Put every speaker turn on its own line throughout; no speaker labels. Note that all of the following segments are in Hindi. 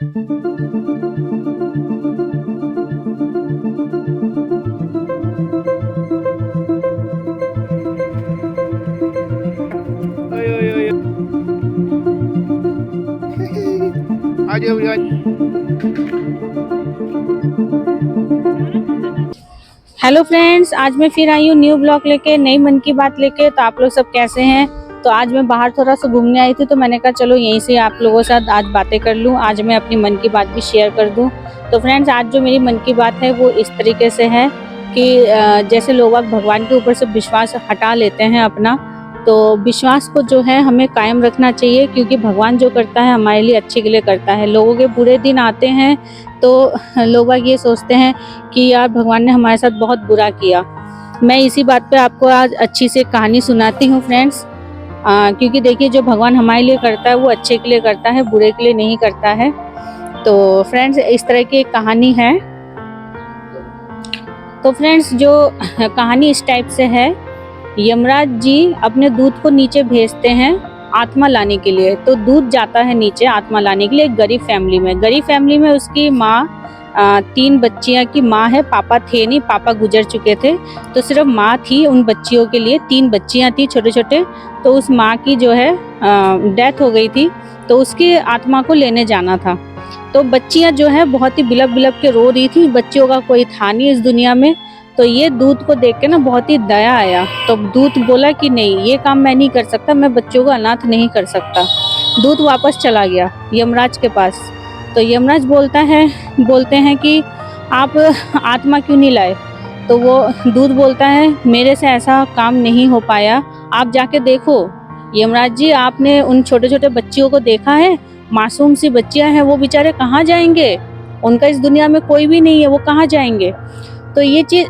Ơi, ơi, ơi, ơi. आज आज
हेलो फ्रेंड्स, आज मैं फिर आई हूँ न्यू ब्लॉग लेके, नई मन की बात लेके। तो आप लोग सब कैसे हैं? तो आज मैं बाहर थोड़ा सा घूमने आई थी, तो मैंने कहा चलो यहीं से आप लोगों के साथ आज बातें कर लूँ, आज मैं अपनी मन की बात भी शेयर कर दूँ। तो फ्रेंड्स, आज जो मेरी मन की बात है वो इस तरीके से है कि जैसे लोग भगवान के ऊपर से विश्वास हटा लेते हैं अपना, तो विश्वास को जो है हमें कायम रखना चाहिए, क्योंकि भगवान जो करता है हमारे लिए अच्छे के लिए करता है। लोगों के बुरे दिन आते हैं तो लोग ये सोचते हैं कि यार भगवान ने हमारे साथ बहुत बुरा किया। मैं इसी बात पे आपको आज अच्छी से कहानी सुनाती हूँ फ्रेंड्स, क्योंकि देखिए जो भगवान हमारे लिए करता है वो अच्छे के लिए करता है, बुरे के लिए नहीं करता है। तो फ्रेंड्स, इस तरह की एक कहानी है। तो फ्रेंड्स, जो कहानी इस टाइप से है, यमराज जी अपने दूत को नीचे भेजते हैं आत्मा लाने के लिए। तो दूत जाता है नीचे आत्मा लाने के लिए एक गरीब फैमिली में उसकी माँ, 3 बच्चियां की माँ है, पापा थे नहीं, पापा गुजर चुके थे, तो सिर्फ माँ थी उन बच्चियों के लिए। 3 बच्चियां थी छोटे छोटे, तो उस माँ की जो है डेथ हो गई थी, तो उसकी आत्मा को लेने जाना था। तो बच्चियां जो है बहुत ही बिलप बिलप के रो रही थी, बच्चियों का कोई था नहीं इस दुनिया में। तो ये दूत को देख के ना बहुत ही दया आया, तो दूत बोला कि नहीं, ये काम मैं नहीं कर सकता, मैं बच्चों को अनाथ नहीं कर सकता। दूत वापस चला गया यमराज के पास। तो यमराज बोलते हैं कि आप आत्मा क्यों नहीं लाए? तो वो दूत बोलता है, मेरे से ऐसा काम नहीं हो पाया, आप जाके देखो। यमराज जी, आपने उन छोटे छोटे बच्चियों को देखा है? मासूम सी बच्चियां हैं, वो बेचारे कहाँ जाएंगे? उनका इस दुनिया में कोई भी नहीं है, वो कहाँ जाएंगे? तो ये चीज़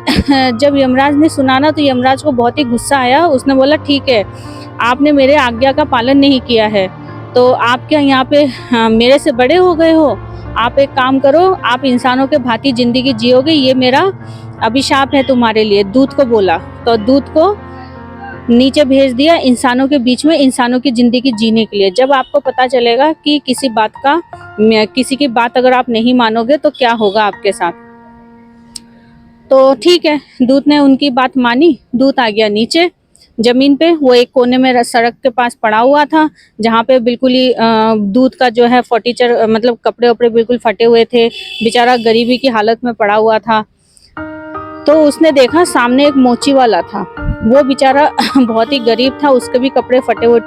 जब यमराज ने सुना ना, तो यमराज को बहुत ही गुस्सा आया। उसने बोला, ठीक है, आपने मेरे आज्ञा का पालन नहीं किया है, तो आप क्या यहाँ पे मेरे से बड़े हो गए हो? आप एक काम करो, आप इंसानों के भांति जिंदगी जियोगे, ये मेरा अभिशाप है तुम्हारे लिए, दूत को बोला। तो दूत को नीचे भेज दिया इंसानों के बीच में, इंसानों की जिंदगी जीने के लिए। जब आपको पता चलेगा कि किसी की बात अगर आप नहीं मानोगे तो क्या होगा आपके साथ। तो ठीक है, दूत ने उनकी बात मानी, दूत आ गया नीचे जमीन पे। वो एक कोने में सड़क के पास पड़ा हुआ था, जहाँ पे बिल्कुल ही दूत का जो है फटीचर, मतलब कपड़े वपड़े बिल्कुल फटे हुए थे, बेचारा गरीबी की हालत में पड़ा हुआ था। तो उसने देखा सामने एक मोची वाला था, वो बेचारा बहुत ही गरीब था, उसके भी कपड़े फटे हुए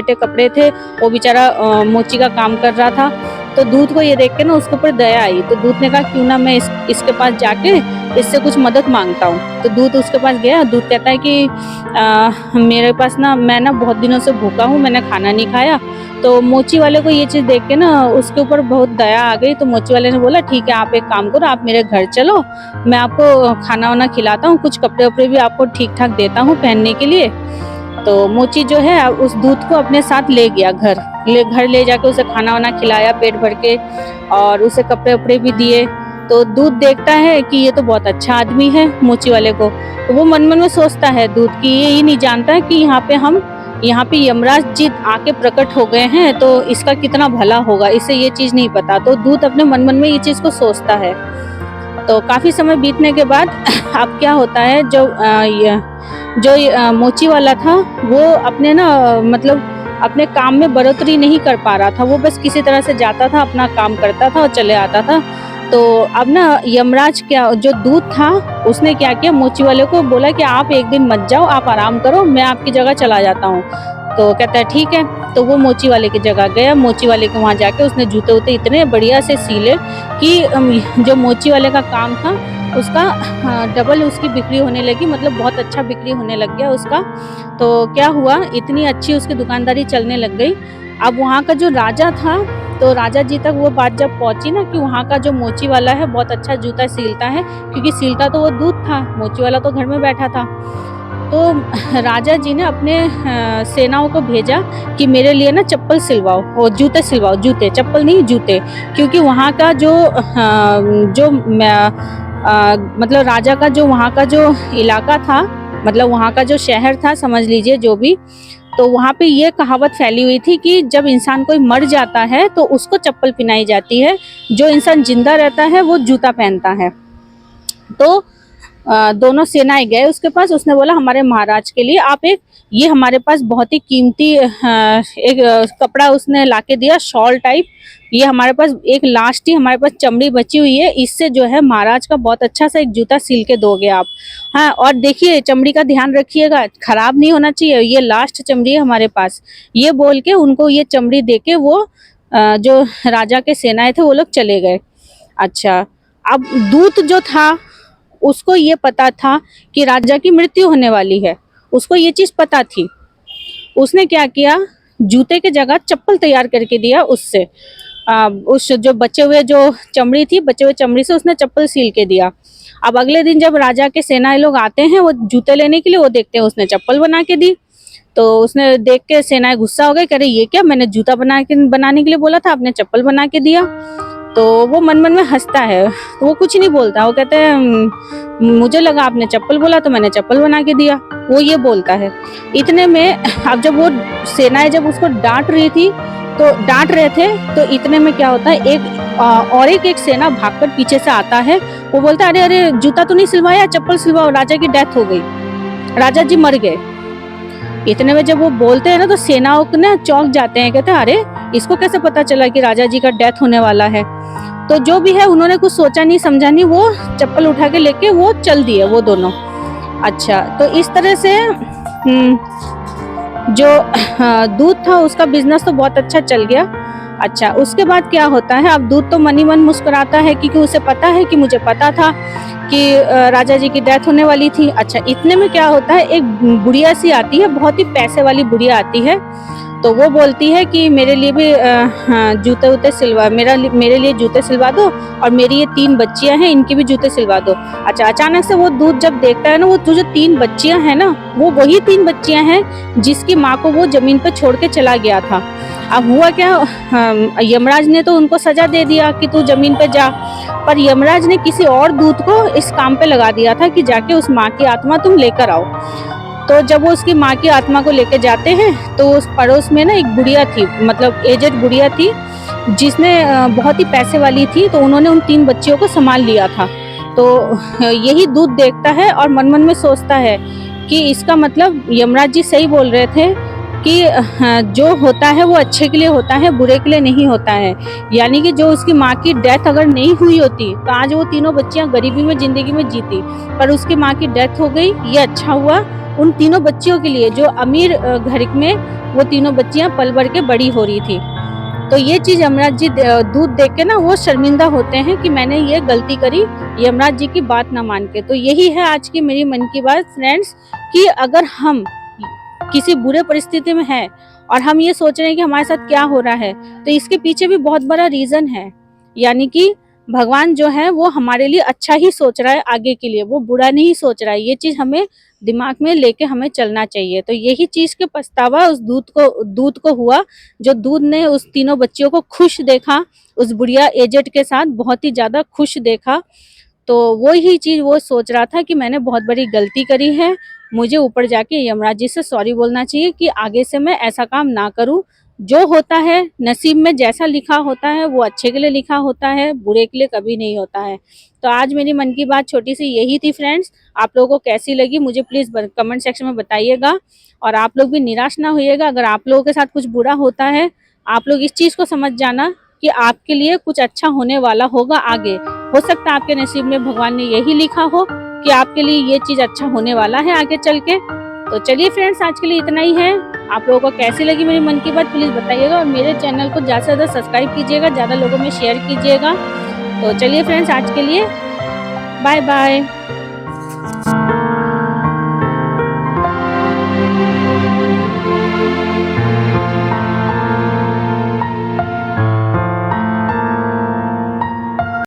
कपड़े थे, वो बेचारा मोची का काम कर रहा था। तो दूत को ये देख के ना उसके ऊपर दया आई, तो दूत ने कहा क्यों ना मैं इसके पास जाके इससे कुछ मदद मांगता हूँ। तो दूत उसके पास गया। दूत कहता है कि मेरे पास ना, मैं ना बहुत दिनों से भूखा हूँ, मैंने खाना नहीं खाया। तो मोची वाले को ये चीज़ देख के ना उसके ऊपर बहुत दया आ गई। तो मोची वाले ने बोला, ठीक है, आप एक काम करो, आप मेरे घर चलो, मैं आपको खाना वाना खिलाता हूँ, कुछ कपड़े वपड़े भी आपको ठीक ठाक देता हूँ पहनने के लिए। तो मोची जो है उस दूत को अपने साथ ले गया घर ले जाके उसे खाना वाना खिलाया पेट भर के, और उसे कपड़े वपड़े भी दिए। तो दूत देखता है कि ये तो बहुत अच्छा आदमी है मोची वाले को। तो वो मन मन में सोचता है दूत की, ये ही नहीं जानता कि यहाँ पे यमराज जी आके प्रकट हो गए हैं, तो इसका कितना भला होगा, इसे ये चीज नहीं पता। तो दूत अपने मन मन में ये चीज को सोचता है। तो काफी समय बीतने के बाद अब क्या होता है, जो मोची वाला था वो अपने ना, मतलब अपने काम में बढ़ोतरी नहीं कर पा रहा था, वो बस किसी तरह से जाता था, अपना काम करता था और चले आता था। तो अब ना यमराज, क्या जो दूत था, उसने क्या किया, मोची वाले को बोला कि आप एक दिन मत जाओ, आप आराम करो, मैं आपकी जगह चला जाता हूँ। तो कहता है ठीक है। तो वो मोची वाले की जगह गया। मोची वाले के वहाँ जाके उसने जूते वूते इतने बढ़िया से सीले कि जो मोची वाले का काम था उसका डबल उसकी बिक्री होने लगी, मतलब बहुत अच्छा बिक्री होने लग गया उसका। तो क्या हुआ, इतनी अच्छी उसकी दुकानदारी चलने लग गई। अब वहाँ का जो राजा था, तो राजा जी तक वो बात जब पहुंची ना कि वहाँ का जो मोची वाला है बहुत अच्छा जूता सिलता है, क्योंकि सिलता तो वो दूत था, मोची वाला तो घर में बैठा था। तो राजा जी ने अपने सेनाओं को भेजा कि मेरे लिए ना चप्पल सिलवाओ, और जूते सिलवाओ, जूते, चप्पल नहीं, जूते। क्योंकि वहाँ का मतलब राजा का जो वहाँ का जो इलाका था, मतलब वहाँ का जो शहर था, समझ लीजिए जो भी, तो वहाँ पे ये कहावत फैली हुई थी कि जब इंसान कोई मर जाता है तो उसको चप्पल पहनाई जाती है, जो इंसान जिंदा रहता है वो जूता पहनता है। तो दोनों सेनाएं गए उसके पास, उसने बोला हमारे महाराज के लिए आप एक, ये हमारे पास बहुत ही कीमती एक कपड़ा उसने लाके दिया, शॉल टाइप, ये हमारे पास एक लास्ट ही हमारे पास चमड़ी बची हुई है, इससे जो है महाराज का बहुत अच्छा सा एक जूता सिल के दोगे आप। हाँ, और देखिए चमड़ी का ध्यान रखिएगा, खराब नहीं होना चाहिए, ये लास्ट चमड़ी है हमारे पास। ये बोल के उनको ये चमड़ी देके वो जो राजा के सेनाएं थे वो लोग चले गए। अच्छा, अब दूत जो था उसको ये पता था कि राजा की मृत्यु होने वाली है, उसको ये चीज पता थी। उसने क्या किया, जूते के जगह चप्पल तैयार करके दिया उससे, उस जो बचे हुए जो चमड़ी थी, बचे हुए चमड़ी से उसने चप्पल सील के दिया। अब अगले दिन जब राजा के सेनाएं लोग आते हैं वो जूते लेने के लिए, वो देखते हैं उसने चप्पल बना के दी। तो उसने देख के सेनाएं गुस्सा हो गए, कह रहे ये क्या, मैंने जूता बनाने के लिए बोला था, आपने चप्पल बना के दिया। तो वो मन मन में हंसता है, तो वो कुछ नहीं बोलता, वो कहते हैं मुझे लगा आपने चप्पल बोला तो मैंने चप्पल बना के दिया, वो ये बोलता है। इतने में अब जब वो सेनाएं जब उसको डांट रहे थे तो इतने में क्या होता है, एक सेना भागकर पीछे से आता है, वो बोलता है अरे अरे जूता तो नहीं सिलवाया, चप्पल सिलवाओ, राजा की डेथ हो गई, राजा जी मर गए। इतने में जब वो बोलते हैं ना तो सेनाओं ने चौंक जाते हैं, कहते हैं अरे इसको कैसे पता चला कि राजा जी का डेथ होने वाला है। तो जो भी है उन्होंने कुछ सोचा नहीं समझा नहीं, वो चप्पल उठा के लेके वो चल दिए वो दोनों। अच्छा, तो इस तरह से जो दूध था उसका बिजनेस तो बहुत अच्छा चल गया। अच्छा, उसके बाद क्या होता है, अब दूध तो मन ही मन मुस्कुराता है क्योंकि उसे पता है कि मुझे पता था कि राजा जी की डेथ होने वाली थी। अच्छा, इतने में क्या होता है, एक बुढ़िया सी आती है, बहुत ही पैसे वाली बुढ़िया आती है, तो वो बोलती है कि मेरे लिए भी जूते वूते सिलवा, मेरे लिए जूते सिलवा दो, और मेरी ये 3 बच्चियां हैं इनके भी जूते सिलवा दो। अच्छा, अचानक से वो दूध जब देखता है ना, वो जो 3 बच्चियां हैं ना, वो वही 3 बच्चियां हैं जिसकी माँ को वो जमीन पे छोड़ के चला गया था। अब हुआ क्या, यमराज ने तो उनको सजा दे दिया कि तू जमीन पे जा, पर यमराज ने किसी और दूत को इस काम पे लगा दिया था कि जाके उस माँ की आत्मा तुम लेकर आओ। तो जब वो उसकी माँ की आत्मा को लेके जाते हैं तो उस पड़ोस में ना एक बुढ़िया थी, मतलब एजेड बुढ़िया थी, जिसने बहुत ही पैसे वाली थी, तो उन्होंने उन 3 बच्चियों को संभाल लिया था। तो यही दूत देखता है और मन मन में सोचता है कि इसका मतलब यमराज जी सही बोल रहे थे कि जो होता है वो अच्छे के लिए होता है, बुरे के लिए नहीं होता है। यानी कि जो उसकी माँ की डेथ अगर नहीं हुई होती तो आज वो तीनों बच्चियां गरीबी में जिंदगी में जीती, पर उसकी माँ की डेथ हो गई, ये अच्छा हुआ उन तीनों बच्चियों के लिए जो अमीर घर में वो तीनों बच्चियां पल भर के बड़ी हो रही थी। तो ये चीज यमराज जी दूध देख के ना वो शर्मिंदा होते हैं कि मैंने ये गलती करी यमराज जी की बात ना मान के। तो यही है आज की मेरी मन की बात फ्रेंड्स, कि अगर हम किसी बुरे परिस्थिति में है और हम ये सोच रहे हैं कि हमारे साथ क्या हो रहा है, तो इसके पीछे भी बहुत बड़ा रीजन है। यानी कि भगवान जो है वो हमारे लिए अच्छा ही सोच रहा है आगे के लिए, वो बुरा नहीं सोच रहा है। ये चीज हमें दिमाग में लेके हमें चलना चाहिए। तो यही चीज के पछतावा उस दूध को हुआ, जो दूध ने उस तीनों बच्चियों को खुश देखा, उस बुढ़िया एजेड के साथ बहुत ही ज्यादा खुश देखा। तो वो ही चीज वो सोच रहा था कि मैंने बहुत बड़ी गलती करी है, मुझे ऊपर जाके यमराज जी से सॉरी बोलना चाहिए कि आगे से मैं ऐसा काम ना करूं। जो होता है नसीब में जैसा लिखा होता है वो अच्छे के लिए लिखा होता है, बुरे के लिए कभी नहीं होता है। तो आज मेरी मन की बात छोटी सी यही थी फ्रेंड्स। आप लोगों को कैसी लगी मुझे प्लीज कमेंट सेक्शन में बताइएगा, और आप लोग भी निराश ना होइएगा। अगर आप लोगों के साथ कुछ बुरा होता है, आप लोग इस चीज को समझ जाना कि आपके लिए कुछ अच्छा होने वाला होगा आगे। हो सकता है आपके नसीब में भगवान ने यही लिखा हो कि आपके लिए ये चीज अच्छा होने वाला है आगे चल के। तो चलिए फ्रेंड्स, आज के लिए इतना ही है। आप लोगों को कैसी लगी मेरी मन की बात प्लीज बताइएगा, और मेरे चैनल को ज्यादा से ज्यादा सब्सक्राइब कीजिएगा, ज्यादा लोगों में शेयर कीजिएगा। तो चलिए फ्रेंड्स, आज के लिए बाय बाय।